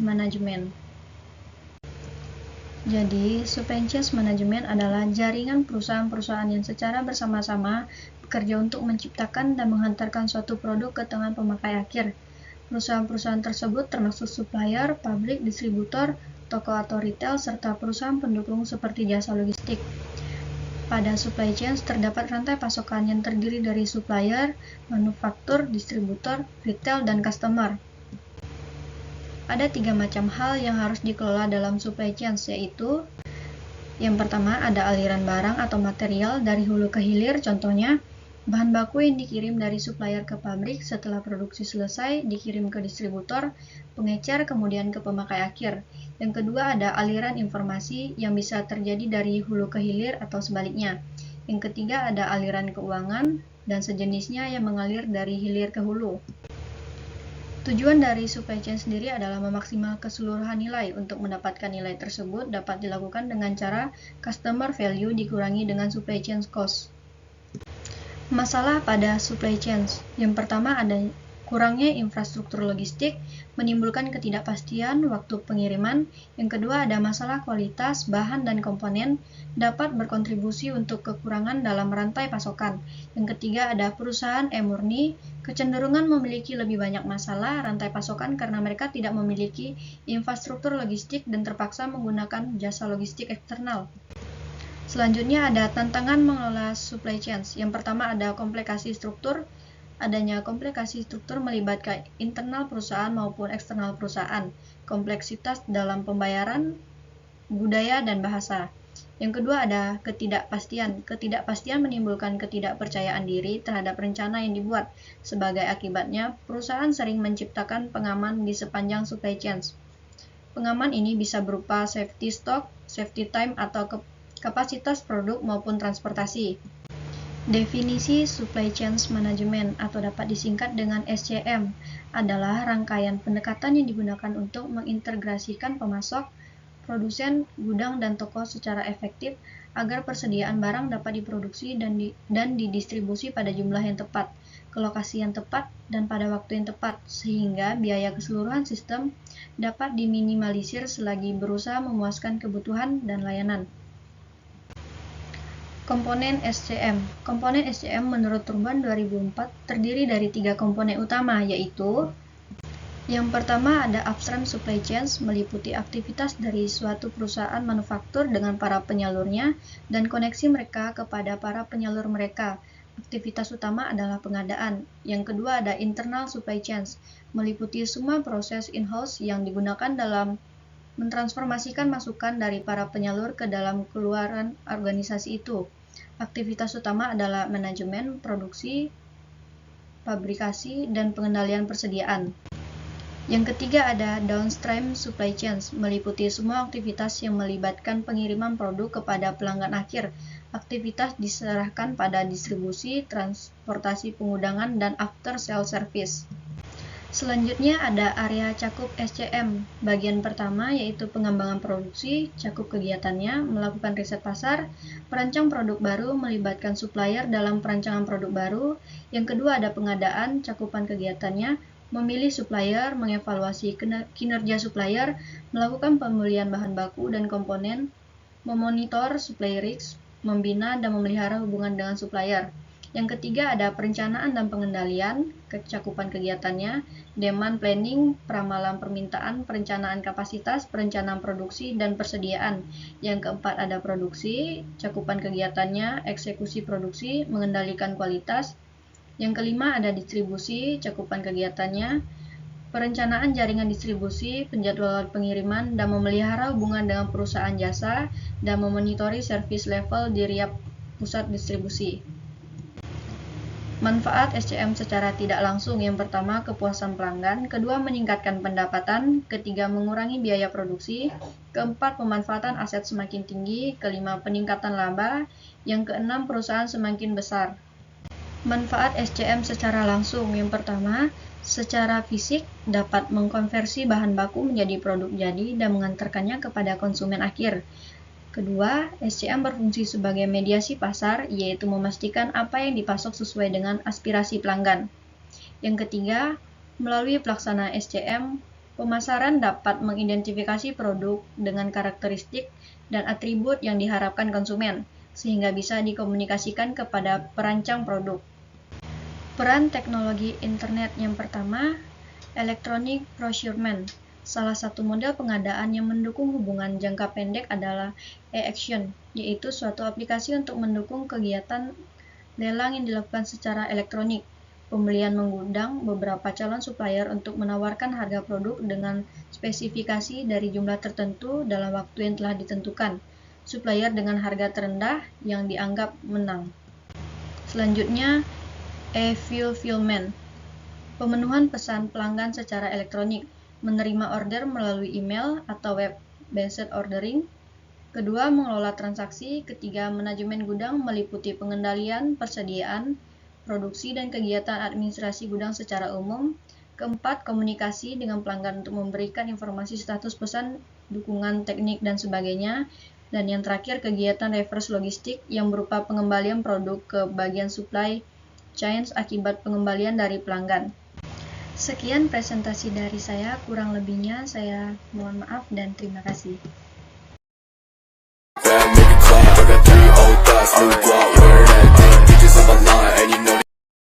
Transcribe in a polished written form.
Management. Jadi, supply chain management adalah jaringan perusahaan-perusahaan yang secara bersama-sama bekerja untuk menciptakan dan menghantarkan suatu produk ke tangan pemakai akhir. Perusahaan-perusahaan tersebut termasuk supplier, pabrik, distributor, toko atau retail, serta perusahaan pendukung seperti jasa logistik. Pada supply chain terdapat rantai pasokan yang terdiri dari supplier, manufaktur, distributor, retail, dan customer. Ada 3 macam hal yang harus dikelola dalam supply chain, yaitu yang pertama ada aliran barang atau material dari hulu ke hilir, contohnya bahan baku yang dikirim dari supplier ke pabrik, setelah produksi selesai dikirim ke distributor, pengecer, kemudian ke pemakai akhir. Yang kedua ada aliran informasi yang bisa terjadi dari hulu ke hilir atau sebaliknya. Yang ketiga ada aliran keuangan dan sejenisnya yang mengalir dari hilir ke hulu. Tujuan dari supply chain sendiri adalah memaksimal keseluruhan nilai. Untuk mendapatkan nilai tersebut dapat dilakukan dengan cara customer value dikurangi dengan supply chain cost. Masalah pada supply chain. Yang pertama ada kurangnya infrastruktur logistik, menimbulkan ketidakpastian waktu pengiriman. Yang kedua ada masalah kualitas bahan dan komponen, dapat berkontribusi untuk kekurangan dalam rantai pasokan. Yang ketiga ada perusahaan murni, kecenderungan memiliki lebih banyak masalah rantai pasokan karena mereka tidak memiliki infrastruktur logistik dan terpaksa menggunakan jasa logistik eksternal. Selanjutnya ada tantangan mengelola supply chain. Yang pertama ada komplikasi struktur. Adanya komplikasi struktur melibatkan internal perusahaan maupun eksternal perusahaan, kompleksitas dalam pembayaran, budaya, dan bahasa. Yang kedua ada ketidakpastian. Ketidakpastian menimbulkan ketidakpercayaan diri terhadap rencana yang dibuat. Sebagai akibatnya, perusahaan sering menciptakan pengaman di sepanjang supply chain. Pengaman ini bisa berupa safety stock, safety time, atau kapasitas produk maupun transportasi. Definisi supply chain management atau dapat disingkat dengan SCM adalah rangkaian pendekatan yang digunakan untuk mengintegrasikan pemasok, produsen, gudang, dan toko secara efektif agar persediaan barang dapat diproduksi dan didistribusi pada jumlah yang tepat, ke lokasi yang tepat, dan pada waktu yang tepat, sehingga biaya keseluruhan sistem dapat diminimalisir selagi berusaha memuaskan kebutuhan dan layanan. Komponen SCM. Komponen SCM menurut Turban 2004 terdiri dari 3 komponen utama, yaitu yang pertama ada upstream supply chain, meliputi aktivitas dari suatu perusahaan manufaktur dengan para penyalurnya dan koneksi mereka kepada para penyalur mereka. Aktivitas utama adalah pengadaan. Yang kedua ada internal supply chain, meliputi semua proses in-house yang digunakan dalam mentransformasikan masukan dari para penyalur ke dalam keluaran organisasi itu. Aktivitas utama adalah manajemen, produksi, fabrikasi, dan pengendalian persediaan. Yang ketiga ada downstream supply chain, meliputi semua aktivitas yang melibatkan pengiriman produk kepada pelanggan akhir. Aktivitas diserahkan pada distribusi, transportasi pengudangan, dan after sale service. Selanjutnya ada area cakup SCM. Bagian pertama yaitu pengembangan produksi, cakup kegiatannya, melakukan riset pasar, perancang produk baru, melibatkan supplier dalam perancangan produk baru. Yang kedua ada pengadaan, cakupan kegiatannya, memilih supplier, mengevaluasi kinerja supplier, melakukan pemulihan bahan baku dan komponen, memonitor supply risk, membina dan memelihara hubungan dengan supplier. Yang ketiga ada perencanaan dan pengendalian, kecakupan kegiatannya, demand planning, peramalan permintaan, perencanaan kapasitas, perencanaan produksi, dan persediaan. Yang keempat ada produksi, cakupan kegiatannya, eksekusi produksi, mengendalikan kualitas. Yang kelima ada distribusi, cakupan kegiatannya, perencanaan jaringan distribusi, penjadwalan pengiriman, dan memelihara hubungan dengan perusahaan jasa, dan memonitori service level di tiap pusat distribusi. Manfaat SCM secara tidak langsung. Yang pertama, kepuasan pelanggan. Kedua, meningkatkan pendapatan. Ketiga, mengurangi biaya produksi. Keempat, pemanfaatan aset semakin tinggi. Kelima, peningkatan laba. Yang keenam, perusahaan semakin besar. Manfaat SCM secara langsung. Yang pertama, secara fisik dapat mengkonversi bahan baku menjadi produk jadi dan mengantarkannya kepada konsumen akhir. Kedua, SCM berfungsi sebagai mediasi pasar, yaitu memastikan apa yang dipasok sesuai dengan aspirasi pelanggan. Yang ketiga, melalui pelaksanaan SCM, Pemasaran dapat mengidentifikasi produk dengan karakteristik dan atribut yang diharapkan konsumen, sehingga bisa dikomunikasikan kepada perancang produk. Peran teknologi internet yang pertama, electronic procurement. Salah satu model pengadaan yang mendukung hubungan jangka pendek adalah e-auction, yaitu suatu aplikasi untuk mendukung kegiatan lelang yang dilakukan secara elektronik. Pembelian mengundang beberapa calon supplier untuk menawarkan harga produk dengan spesifikasi dari jumlah tertentu dalam waktu yang telah ditentukan. Supplier dengan harga terendah yang dianggap menang. Selanjutnya, e-fulfillment. Pemenuhan pesan pelanggan secara elektronik, menerima order melalui email atau web-based ordering. Kedua, mengelola transaksi. Ketiga, manajemen gudang meliputi pengendalian, persediaan, produksi, dan kegiatan administrasi gudang secara umum. Keempat, komunikasi dengan pelanggan untuk memberikan informasi status pesan, dukungan teknik, dan sebagainya. Dan yang terakhir, kegiatan reverse logistik yang berupa pengembalian produk ke bagian supply chains akibat pengembalian dari pelanggan. Sekian presentasi dari saya, kurang lebihnya saya mohon maaf dan terima kasih. Make it clap. I got 3 old thoughts, new guap.